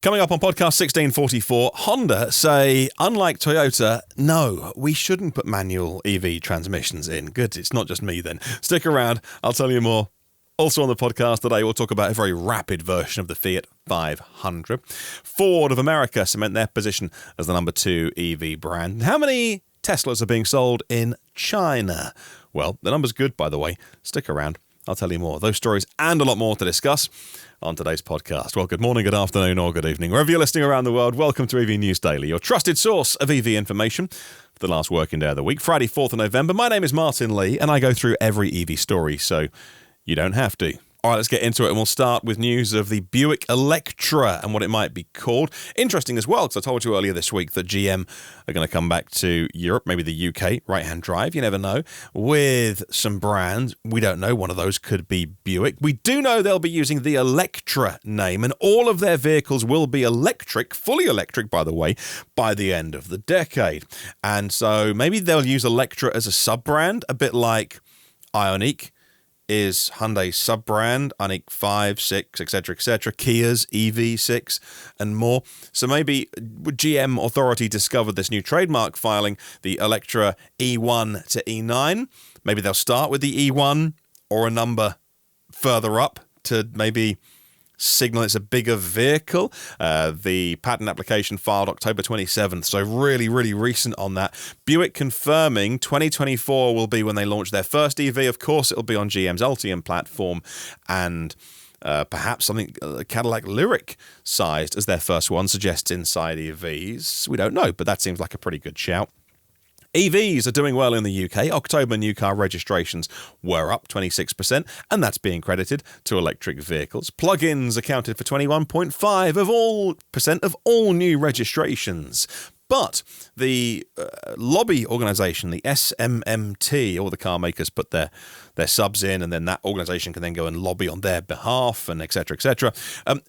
Coming up on podcast 1644, Honda say, unlike Toyota, no, we shouldn't put manual EV transmissions in. Good, it's not just me then. Stick around, I'll tell you more. Also on the podcast today, we'll talk about a very rapid version of the Fiat 500. Ford of America cement their position as the number 2 EV brand. How many Teslas are being sold in China? Well, the number's good, by the way. Stick around, I'll tell you more. Those stories and a lot more to discuss on today's podcast. Well, good morning, good afternoon, or good evening. Wherever you're listening around the world, welcome to EV News Daily, your trusted source of EV information for the last working day of the week, Friday, 4th of November. My name is Martin Lee, and I go through every EV story, so you don't have to. All right, let's get into it, and we'll start with news of the Buick Electra and what it might be called. Interesting as well, because I told you earlier this week that GM are going to come back to Europe, maybe the UK, right-hand drive, you never know, with some brands. We don't know, one of those could be Buick. We do know they'll be using the Electra name, and all of their vehicles will be electric, fully electric, by the way, by the end of the decade. And so maybe they'll use Electra as a sub-brand, a bit like Ioniq is Hyundai's sub-brand, Ioniq 5, 6, etc., Kia's EV6, and more. So maybe GM Authority discovered this new trademark filing, the Electra E1 to E9. Maybe they'll start with the E1 or a number further up to maybe signal it's a bigger vehicle. The patent application filed October 27th, so really, really recent on that. Buick confirming 2024 will be when they launch their first EV. Of course, it'll be on GM's Ultium platform, and perhaps something Cadillac Lyriq sized as their first one suggests inside EVs. We don't know, but that seems like a pretty good shout. EVs are doing well in the UK. October new car registrations were up 26%, and that's being credited to electric vehicles. Plug-ins accounted for 21.5% of all new registrations. But the lobby organisation, the SMMT, all the car makers put their subs in, and then that organisation can then go and lobby on their behalf, and etc.,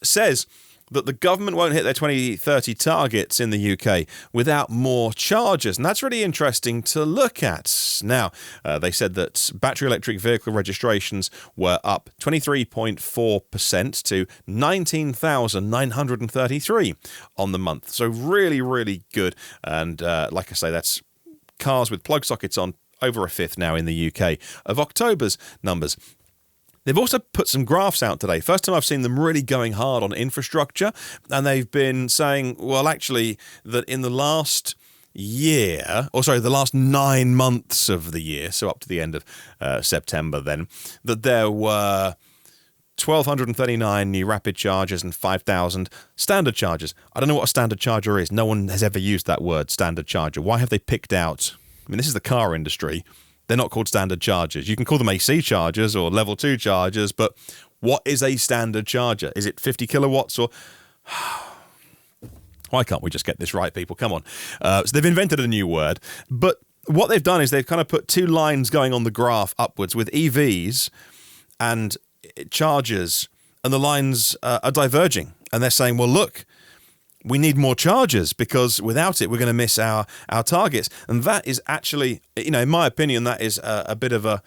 says that the government won't hit their 2030 targets in the UK without more chargers. And that's really interesting to look at. Now, they said that battery electric vehicle registrations were up 23.4% to 19,933 on the month. So really, really good. And like I say, that's cars with plug sockets on over a fifth now in the UK of October's numbers. They've also put some graphs out today. First time I've seen them really going hard on infrastructure. And they've been saying, well, actually, that in the last year, the last 9 months of the year, so up to the end of September then, that there were 1,239 new rapid chargers and 5,000 standard chargers. I don't know what a standard charger is. No one has ever used that word, standard charger. Why have they picked out? I mean, this is the car industry. They're not called standard chargers. You can call them AC chargers or level 2 chargers, but what is a standard charger? Is it 50 kilowatts or... Why can't we just get this right, people? Come on. So they've invented a new word, but what they've done is they've kind of put two lines going on the graph upwards with EVs and chargers, and the lines are diverging. And they're saying, well, look, we need more chargers because without it, we're going to miss our targets. And that is actually, in my opinion, that is a bit of a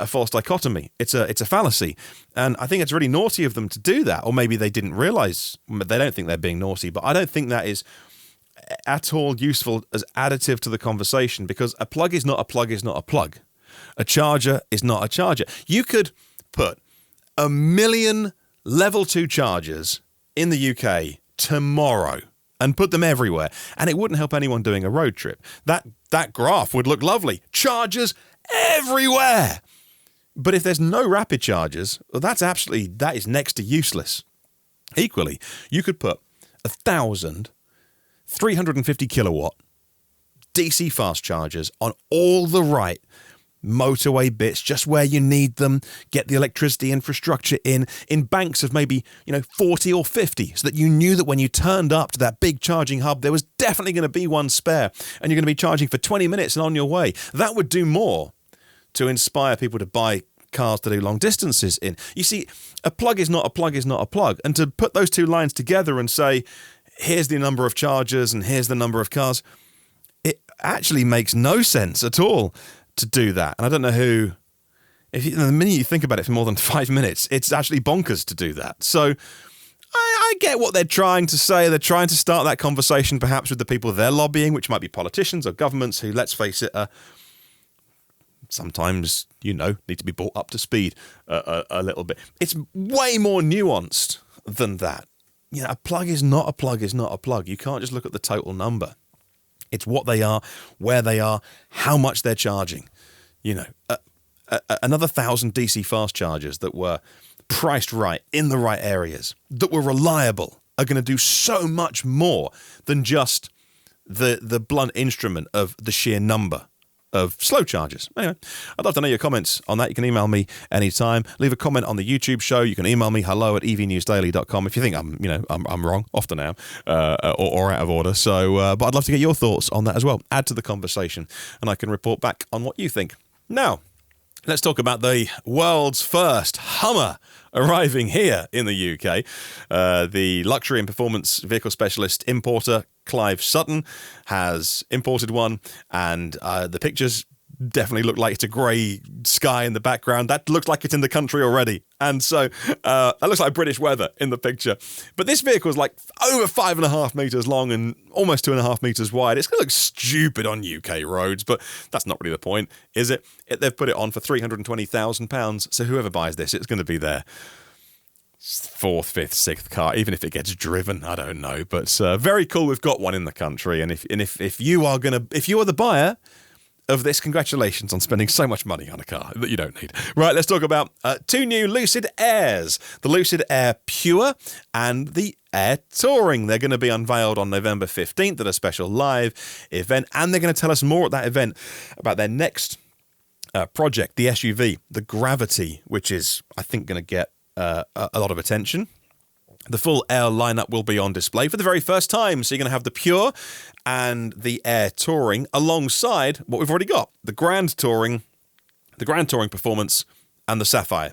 false dichotomy. It's a fallacy. And I think it's really naughty of them to do that. Or maybe they didn't realize, they don't think they're being naughty, but I don't think that is at all useful as additive to the conversation, because a plug is not a plug is not a plug. A charger is not a charger. You could put 1 million level 2 chargers in the UK tomorrow and put them everywhere, and it wouldn't help anyone doing a road trip. That graph would look lovely. Chargers everywhere. But if there's no rapid chargers, well, that is next to useless. Equally, you could put 1,000 350 kilowatt DC fast chargers on all the right motorway bits, just where you need them, get the electricity infrastructure in banks of maybe 40 or 50, so that you knew that when you turned up to that big charging hub, there was definitely going to be one spare, and you're going to be charging for 20 minutes and on your way. That would do more to inspire people to buy cars to do long distances in. You see, a plug is not a plug is not a plug, and to put those two lines together and say, here's the number of chargers and here's the number of cars, it actually makes no sense at all to do that. And I don't know who, the minute you think about it for more than 5 minutes, it's actually bonkers to do that. So I get what they're trying to say. They're trying to start that conversation perhaps with the people they're lobbying, which might be politicians or governments who, let's face it, sometimes, need to be brought up to speed a little bit. It's way more nuanced than that. A plug is not a plug is not a plug. You can't just look at the total number. It's what they are, where they are, how much they're charging. Another 1,000 DC fast chargers that were priced right, in the right areas, that were reliable, are going to do so much more than just the blunt instrument of the sheer number of slow chargers. Anyway, I'd love to know your comments on that. You can email me anytime. Leave a comment on the YouTube show. You can email me hello@evnewsdaily.com if you think I'm wrong. Often I am, or out of order. So, but I'd love to get your thoughts on that as well. Add to the conversation, and I can report back on what you think. Now, let's talk about the world's first Hummer arriving here in the UK. The luxury and performance vehicle specialist importer Clive Sutton has imported one, and the pictures definitely look like it's a grey sky in the background. That looks like it's in the country already. And so that looks like British weather in the picture. But this vehicle is like over 5.5 metres long and almost 2.5 metres wide. It's going to look stupid on UK roads, but that's not really the point, is it? They've put it on for £320,000. So whoever buys this, it's going to be their fourth, fifth, sixth car, even if it gets driven, I don't know. But very cool. We've got one in the country. And if you are the buyer of this, congratulations on spending so much money on a car that you don't need. Right, let's talk about two new Lucid Airs, the Lucid Air Pure and the Air Touring. They're going to be unveiled on November 15th at a special live event, and they're going to tell us more at that event about their next project, the SUV, the Gravity, which is, I think, going to get a lot of attention. The full Air lineup will be on display for the very first time. So you're going to have the Pure and the Air Touring alongside what we've already got, the Grand Touring Performance, and the Sapphire.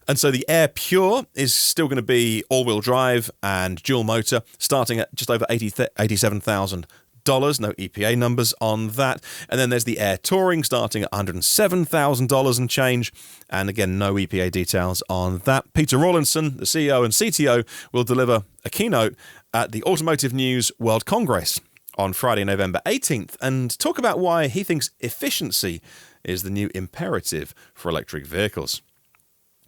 And so the Air Pure is still going to be all-wheel drive and dual motor, starting at just over $87,000. No EPA numbers on that. And then there's the Air Touring starting at $107,000 and change. And again, no EPA details on that. Peter Rawlinson, the CEO and CTO, will deliver a keynote at the Automotive News World Congress on Friday, November 18th, and talk about why he thinks efficiency is the new imperative for electric vehicles.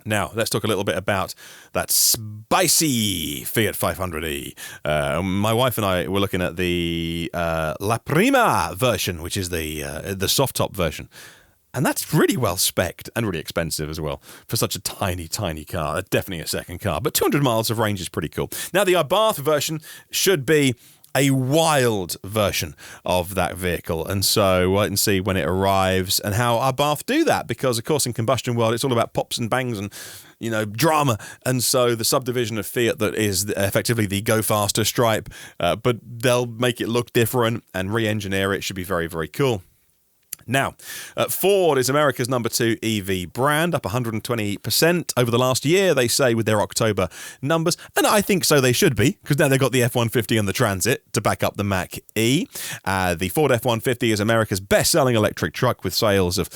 Now, let's talk a little bit about that spicy Fiat 500e. My wife and I were looking at the La Prima version, which is the soft-top version. And that's really well spec'd and really expensive as well for such a tiny, tiny car. Definitely a second car. But 200 miles of range is pretty cool. Now, the Abarth version should be a wild version of that vehicle. And so wait and see when it arrives and how Abarth do that, because, of course, in combustion world, it's all about pops and bangs and, drama. And so the subdivision of Fiat that is effectively the Go Faster stripe, but they'll make it look different and re-engineer it. Should be very, very cool. Now, Ford is America's number 2 EV brand, up 120% over the last year, they say, with their October numbers. And I think so they should be, because now they've got the F-150 and the Transit to back up the Mach-E. The Ford F-150 is America's best-selling electric truck with sales of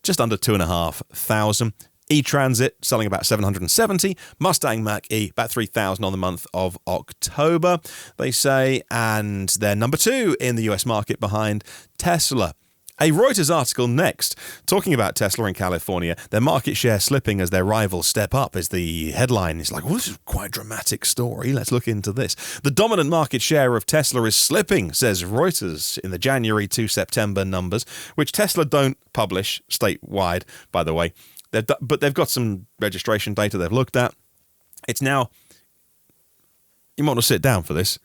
just under 2,500. E-Transit selling about 770, Mustang Mach-E about 3,000 on the month of October, they say. And they're number 2 in the US market behind Tesla. A Reuters article next, talking about Tesla in California, their market share slipping as their rivals step up is the headline. It's like, well, this is quite a dramatic story. Let's look into this. The dominant market share of Tesla is slipping, says Reuters in the January to September numbers, which Tesla don't publish statewide, by the way. But they've got some registration data they've looked at. It's now, you might want to sit down for this,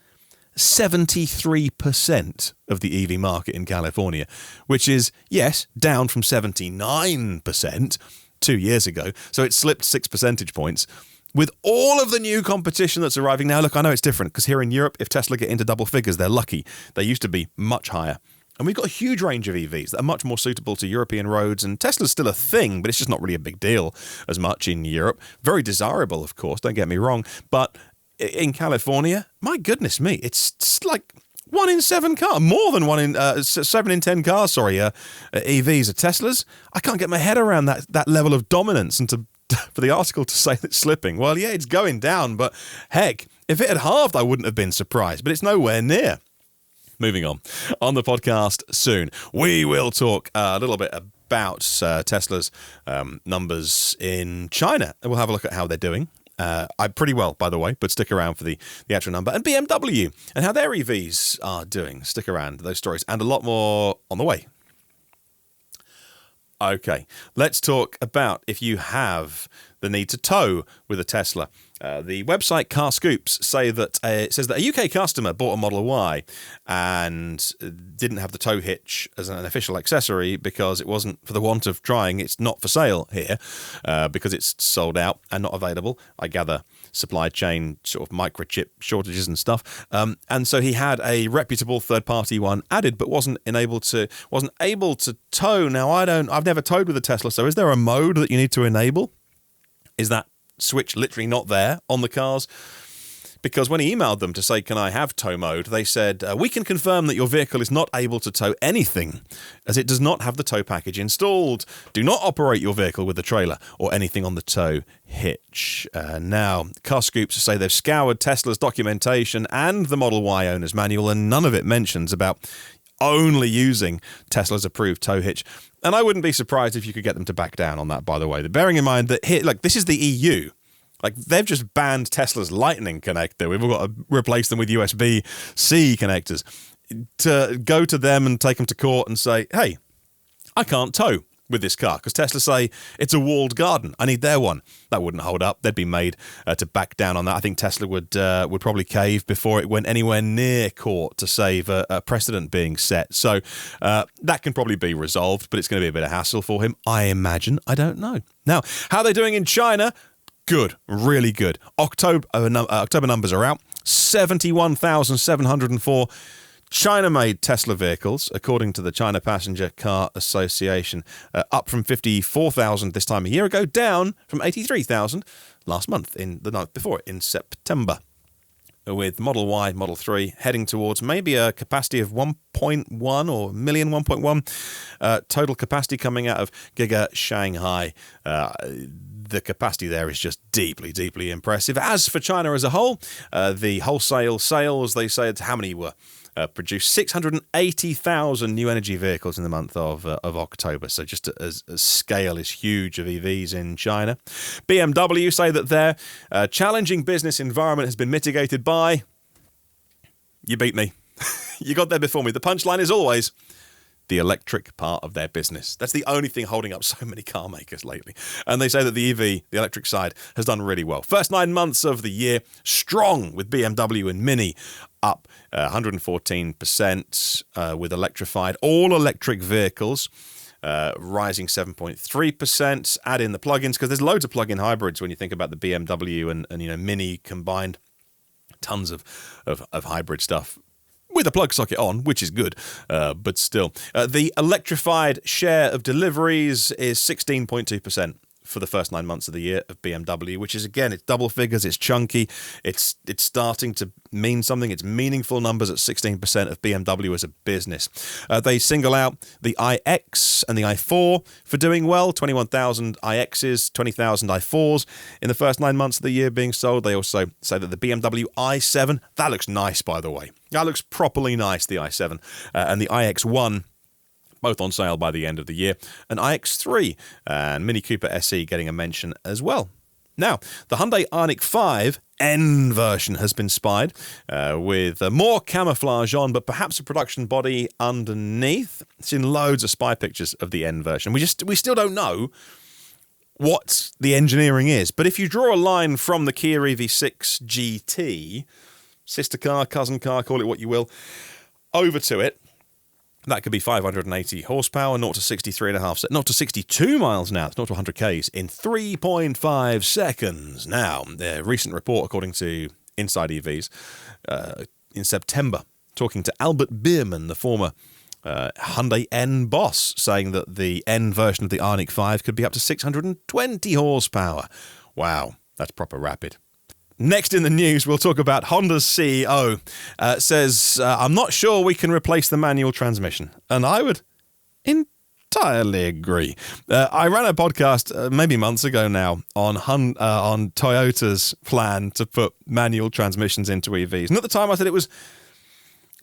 73% of the EV market in California, which is, yes, down from 79% 2 years ago. So it slipped 6 percentage points. With all of the new competition that's arriving now, look, I know it's different, because here in Europe, if Tesla get into double figures, they're lucky. They used to be much higher. And we've got a huge range of EVs that are much more suitable to European roads, and Tesla's still a thing, but it's just not really a big deal as much in Europe. Very desirable, of course, don't get me wrong, but in California, my goodness me, it's like 1 in 7 cars, more than 7 in 10 cars, EVs are Teslas. I can't get my head around that level of dominance, and to for the article to say it's slipping. Well, yeah, it's going down, but heck, if it had halved, I wouldn't have been surprised, but it's nowhere near. Moving on the podcast soon, we will talk a little bit about Tesla's numbers in China, and we'll have a look at how they're doing. I'm pretty well, by the way, but stick around for the actual number. And BMW and how their EVs are doing. Stick around, those stories, and a lot more on the way. Okay, let's talk about if you have the need to tow with a Tesla. The website Carscoops says that a UK customer bought a Model Y and didn't have the tow hitch as an official accessory because it wasn't, for the want of trying, it's not for sale here because it's sold out and not available. I gather supply chain sort of microchip shortages and stuff. And so he had a reputable third-party one added, but wasn't able to tow. Now I've never towed with a Tesla, so is there a mode that you need to enable? Is that switch literally not there on the cars? Because when he emailed them to say, can I have tow mode, they said, we can confirm that your vehicle is not able to tow anything as it does not have the tow package installed. Do not operate your vehicle with the trailer or anything on the tow hitch. Now, Carscoops say they've scoured Tesla's documentation and the Model Y owner's manual, and none of it mentions about only using Tesla's approved tow hitch. And I wouldn't be surprised if you could get them to back down on that, by the way. Bearing in mind that here, this is the EU. They've just banned Tesla's Lightning connector. We've all got to replace them with USB-C connectors. To go to them and take them to court and say, hey, I can't tow with this car because Tesla say it's a walled garden. I need their one. That wouldn't hold up. They'd be made to back down on that. I think Tesla would probably cave before it went anywhere near court to save a precedent being set. So that can probably be resolved, but it's going to be a bit of hassle for him, I imagine. I don't know. Now, how are they doing in China? Good, really good. October numbers are out. 71,704 China-made Tesla vehicles, according to the China Passenger Car Association, up from 54,000 this time a year ago, down from 83,000 last month, in the month before, in September. With Model Y, Model 3 heading towards maybe a capacity of 1.1 or million, 1.1 total capacity coming out of Giga Shanghai. The capacity there is just deeply, deeply impressive. As for China as a whole, the wholesale sales, they say, how many were produced? 680,000 new energy vehicles in the month of October. So just as scale is huge of EVs in China. BMW say that their challenging business environment has been mitigated by... You beat me. You got there before me. The punchline is always... the electric part of their business. That's the only thing holding up so many car makers lately. And they say that the EV, the electric side, has done really well. First 9 months of the year, strong with BMW and Mini, up 114% with electrified, all electric vehicles, rising 7.3%. Add in the plug-ins, because there's loads of plug-in hybrids when you think about the BMW and Mini combined. Tons of hybrid stuff. With a plug socket on, which is good, but still. The electrified share of deliveries is 16.2% for the first 9 months of the year of BMW, which is, again, it's double figures, it's chunky, it's starting to mean something. It's meaningful numbers at 16% of BMW as a business. They single out the iX and the i4 for doing well, 21,000 iXs, 20,000 i4s in the first 9 months of the year being sold. They also say that the BMW i7, that looks nice, by the way. That looks properly nice, the i7, and the iX1, both on sale by the end of the year, and iX3 and Mini Cooper SE getting a mention as well. Now, the Hyundai Ioniq 5 N version has been spied with more camouflage on, but perhaps a production body underneath. Seen loads of spy pictures of the N version. We still don't know what the engineering is, but if you draw a line from the Kia EV6 GT, sister car, cousin car, call it what you will, over to it, that could be 580 horsepower, 0 to 63.5, 0 to 62 miles an hour, 0 to 100 Ks in 3.5 seconds. Now, a recent report, according to Inside EVs, in September, talking to Albert Bierman, the former Hyundai N boss, saying that the N version of the Ioniq 5 could be up to 620 horsepower. Wow, that's proper rapid. Next in the news, we'll talk about Honda's CEO. Says, I'm not sure we can replace the manual transmission. And I would entirely agree. I ran a podcast maybe months ago now on Toyota's plan to put manual transmissions into EVs. And at the time I said it was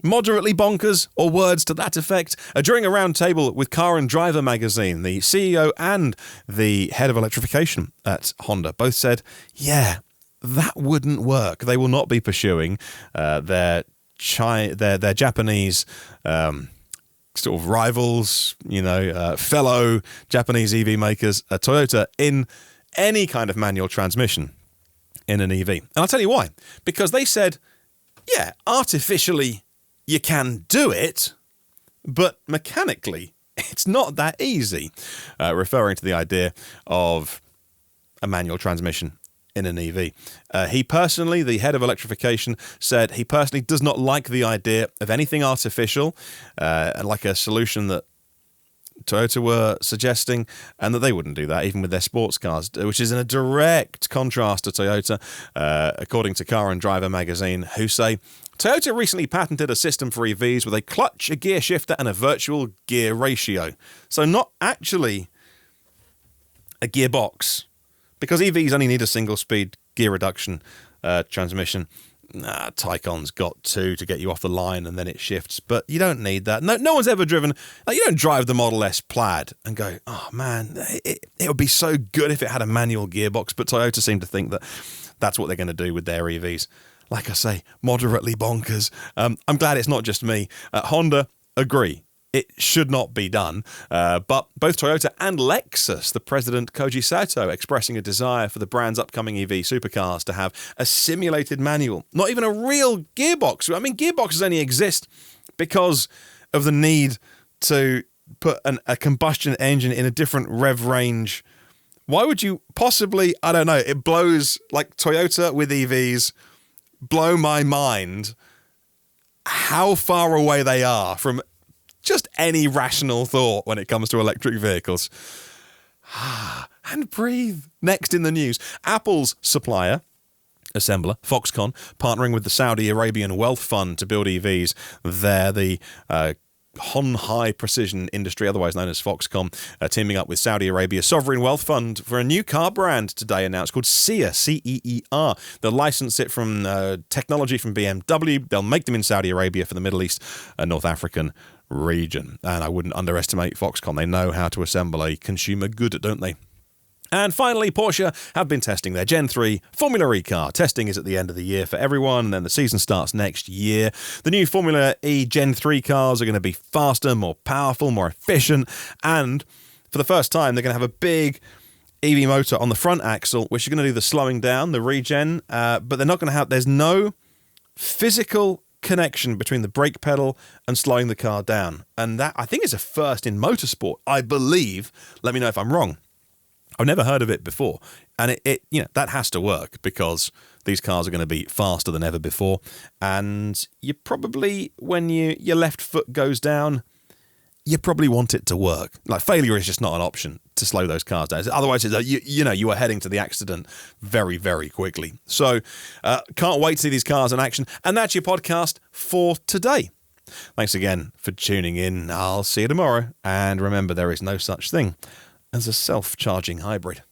moderately bonkers, or words to that effect. During a roundtable with Car and Driver magazine, the CEO and the head of electrification at Honda both said, yeah, that wouldn't work. They will not be pursuing their Japanese sort of rivals, fellow Japanese EV makers, Toyota, in any kind of manual transmission in an EV. And I'll tell you why. Because they said, yeah, artificially you can do it, but mechanically it's not that easy, referring to the idea of a manual transmission in an EV. He personally, the head of electrification, said he personally does not like the idea of anything artificial, like a solution that Toyota were suggesting, and that they wouldn't do that even with their sports cars, which is in a direct contrast to Toyota, according to Car and Driver magazine, who say Toyota recently patented a system for EVs with a clutch, a gear shifter, and a virtual gear ratio. So not actually a gearbox, because EVs only need a single-speed gear reduction transmission. Taycan's got two to get you off the line and then it shifts, but you don't need that. No one's ever driven, you don't drive the Model S Plaid and go, oh man, it would be so good if it had a manual gearbox, but Toyota seem to think that that's what they're going to do with their EVs. Like I say, moderately bonkers. I'm glad it's not just me. Honda agree. It should not be done. But both Toyota and Lexus, the president Koji Sato, expressing a desire for the brand's upcoming EV supercars to have a simulated manual, not even a real gearbox. I mean, gearboxes only exist because of the need to put a combustion engine in a different rev range. Why would you possibly, I don't know, it blows, like Toyota with EVs, blow my mind how far away they are from just any rational thought when it comes to electric vehicles. And breathe. Next in the news, Apple's supplier, assembler, Foxconn, partnering with the Saudi Arabian Wealth Fund to build EVs there. The High Precision Industry, otherwise known as Foxconn, teaming up with Saudi Arabia's Sovereign Wealth Fund for a new car brand today announced called CEER, C-E-E-R. They'll license it from technology from BMW. They'll make them in Saudi Arabia for the Middle East and North African region. And I wouldn't underestimate Foxconn. They know how to assemble a consumer good, don't they? And finally, Porsche have been testing their Gen 3 Formula E car. Testing is at the end of the year for everyone, and then the season starts next year. The new Formula E Gen 3 cars are going to be faster, more powerful, more efficient, and for the first time, they're going to have a big EV motor on the front axle, which is going to do the slowing down, the regen, but they're not going to have, there's no physical connection between the brake pedal and slowing the car down. And that, I think, is a first in motorsport, I believe. Let me know if I'm wrong. I've never heard of it before, and it that has to work because these cars are going to be faster than ever before, and you probably, when your left foot goes down, you probably want it to work. Like, failure is just not an option to slow those cars down. Otherwise, you are heading to the accident very, very quickly. So, can't wait to see these cars in action, and that's your podcast for today. Thanks again for tuning in. I'll see you tomorrow, and remember, there is no such thing as a self-charging hybrid.